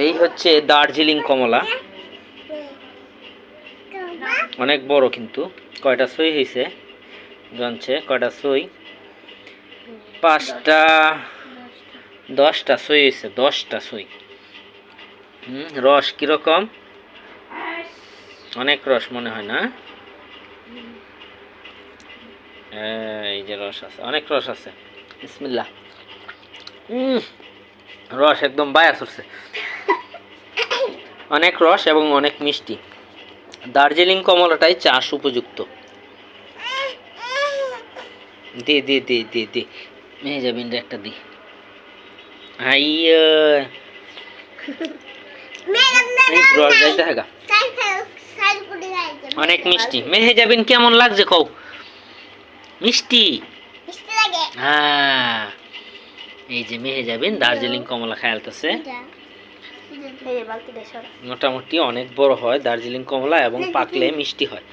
এই হচ্ছে দার্জিলিং কমলা, অনেক বড় কিন্তু। কয়টা সই হয়েছে জানছে? কয়টা সই? 5টা 10টা সই হয়েছে, 10টা সই। রস কিরকম? অনেক রস মনে হয় না? এই যে রস আছে, অনেক রস আছে। বিসমিল্লাহ। রস একদম বায়া চলছে, অনেক রস এবং অনেক মিষ্টি। দার্জিলিং কমলাটাই চাষ উপযুক্ত। দে দে দে দে দে মেয়ে যাবেন একটা দি। রস যাইতে থাকা, অনেক মিষ্টি। মেহে যাবেন কেমন লাগছে কও? মিষ্টি? হ্যাঁ, এই যে মেহে যাবেন দার্জিলিং কমলা খায়ালতেছে। মোটামুটি অনেক বড় হয় দার্জিলিং কমলা এবং পাকলে মিষ্টি হয়।